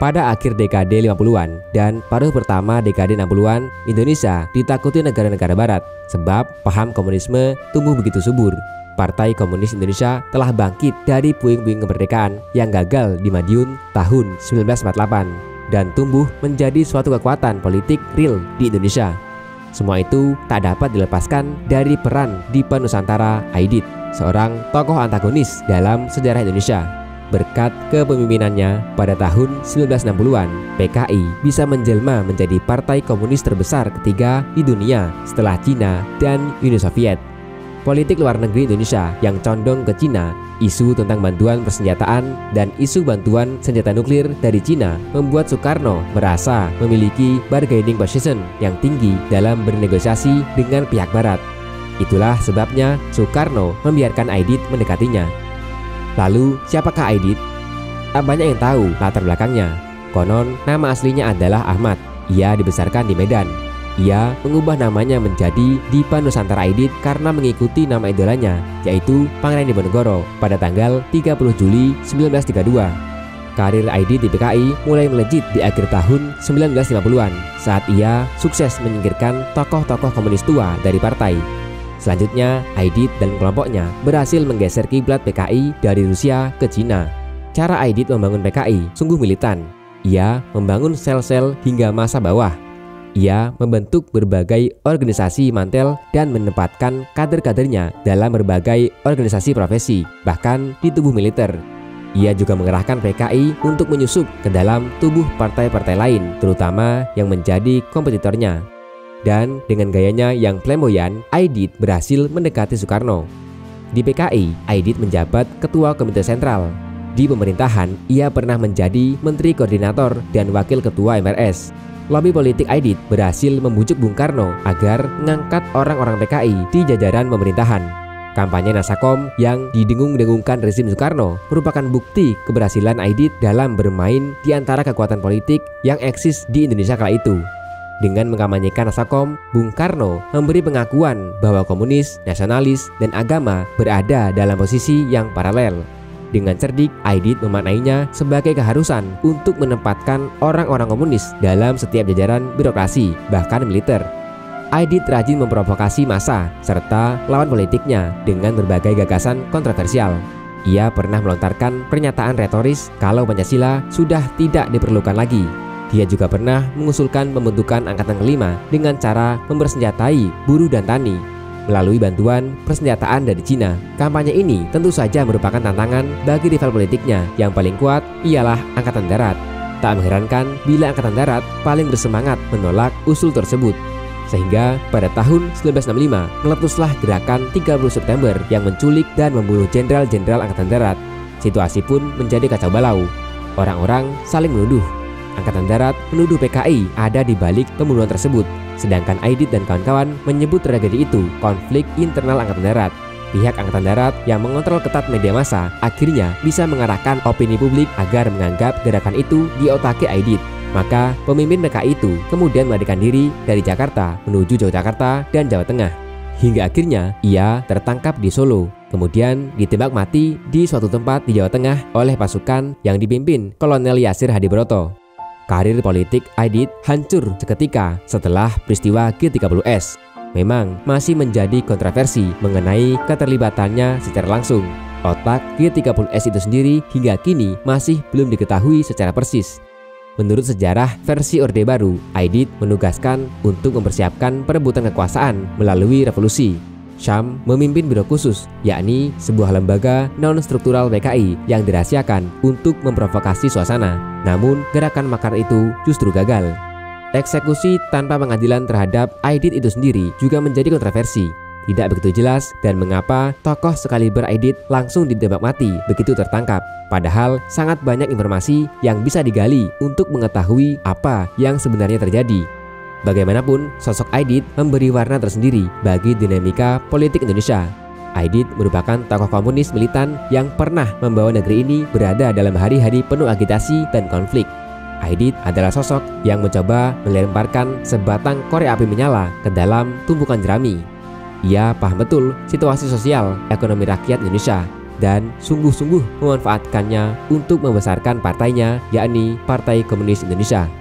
Pada akhir dekade 50-an dan paruh pertama dekade 60-an, Indonesia ditakuti negara-negara barat sebab paham komunisme tumbuh begitu subur. Partai Komunis Indonesia telah bangkit dari puing-puing kemerdekaan yang gagal di Madiun tahun 1948 dan tumbuh menjadi suatu kekuatan politik real di Indonesia. Semua itu tak dapat dilepaskan dari peran Dipa Nusantara Aidit, seorang tokoh antagonis dalam sejarah Indonesia. Berkat kepemimpinannya pada tahun 1960-an, PKI bisa menjelma menjadi partai komunis terbesar ketiga di dunia setelah Cina dan Uni Soviet. Politik luar negeri Indonesia yang condong ke Cina, isu tentang bantuan persenjataan, dan isu bantuan senjata nuklir dari Cina membuat Soekarno merasa memiliki bargaining position yang tinggi dalam bernegosiasi dengan pihak barat. Itulah sebabnya Soekarno membiarkan Aidit mendekatinya. Lalu, siapakah Aidit? Tak banyak yang tahu latar belakangnya. Konon, nama aslinya adalah Ahmad. Ia dibesarkan di Medan. Ia mengubah namanya menjadi Dipa Nusantara Aidit karena mengikuti nama idolanya, yaitu Pangeran Diponegoro pada tanggal 30 Juli 1932. Karir Aidit di PKI mulai melejit di akhir tahun 1950-an saat ia sukses menyingkirkan tokoh-tokoh komunis tua dari partai. Selanjutnya, Aidit dan kelompoknya berhasil menggeser kiblat PKI dari Rusia ke Cina. Cara Aidit membangun PKI sungguh militan. Ia membangun sel-sel hingga masa bawah. Ia membentuk berbagai organisasi mantel dan menempatkan kader-kadernya dalam berbagai organisasi profesi, bahkan di tubuh militer. Ia juga mengerahkan PKI untuk menyusup ke dalam tubuh partai-partai lain, terutama yang menjadi kompetitornya. Dan dengan gayanya yang flamboyan, Aidit berhasil mendekati Soekarno. Di PKI, Aidit menjabat Ketua Komite Sentral. Di pemerintahan, ia pernah menjadi Menteri Koordinator dan Wakil Ketua MRS. Lobby politik Aidit berhasil membujuk Bung Karno agar mengangkat orang-orang PKI di jajaran pemerintahan. Kampanye Nasakom yang didengung-dengungkan rezim Soekarno merupakan bukti keberhasilan Aidit dalam bermain di antara kekuatan politik yang eksis di Indonesia kala itu. Dengan mengkampanyekan Nasakom, Bung Karno memberi pengakuan bahwa komunis, nasionalis, dan agama berada dalam posisi yang paralel. Dengan cerdik, Aidit memaknainya sebagai keharusan untuk menempatkan orang-orang komunis dalam setiap jajaran birokrasi, bahkan militer. Aidit rajin memprovokasi massa serta lawan politiknya dengan berbagai gagasan kontroversial. Ia pernah melontarkan pernyataan retoris kalau Pancasila sudah tidak diperlukan lagi. Dia juga pernah mengusulkan pembentukan Angkatan Kelima dengan cara mempersenjatai buruh dan tani melalui bantuan persenjataan dari Cina. Kampanye ini tentu saja merupakan tantangan bagi rival politiknya yang paling kuat ialah Angkatan Darat. Tak mengherankan bila Angkatan Darat paling bersemangat menolak usul tersebut. Sehingga pada tahun 1965 meletuslah gerakan 30 September yang menculik dan membunuh jenderal-jenderal Angkatan Darat. Situasi pun menjadi kacau balau. Orang-orang saling menuduh. Angkatan Darat menuduh PKI ada di balik pembunuhan tersebut, sedangkan Aidit dan kawan-kawan menyebut tragedi itu konflik internal Angkatan Darat. Pihak Angkatan Darat yang mengontrol ketat media massa akhirnya bisa mengarahkan opini publik agar menganggap gerakan itu diotaki Aidit. Maka pemimpin PKI itu kemudian melarikan diri dari Jakarta menuju Yogyakarta dan Jawa Tengah. Hingga akhirnya ia tertangkap di Solo, kemudian ditembak mati di suatu tempat di Jawa Tengah oleh pasukan yang dipimpin Kolonel Yasir Hadibroto. Karir politik Aidit hancur seketika setelah peristiwa G30S. Memang masih menjadi kontroversi mengenai keterlibatannya secara langsung. Otak G30S itu sendiri hingga kini masih belum diketahui secara persis. Menurut sejarah versi Orde Baru, Aidit menugaskan untuk mempersiapkan perebutan kekuasaan melalui revolusi. Syam memimpin biro khusus, yakni sebuah lembaga non-struktural PKI yang dirahasiakan untuk memprovokasi suasana. Namun, gerakan makar itu justru gagal. Eksekusi tanpa pengadilan terhadap Aidit itu sendiri juga menjadi kontroversi. Tidak begitu jelas dan mengapa tokoh sekaliber Aidit langsung ditembak mati begitu tertangkap. Padahal sangat banyak informasi yang bisa digali untuk mengetahui apa yang sebenarnya terjadi. Bagaimanapun, sosok Aidit memberi warna tersendiri bagi dinamika politik Indonesia. Aidit merupakan tokoh komunis militan yang pernah membawa negeri ini berada dalam hari-hari penuh agitasi dan konflik. Aidit adalah sosok yang mencoba melemparkan sebatang korek api menyala ke dalam tumpukan jerami. Ia paham betul situasi sosial ekonomi rakyat Indonesia. dan sungguh-sungguh memanfaatkannya untuk membesarkan partainya, yakni Partai Komunis Indonesia.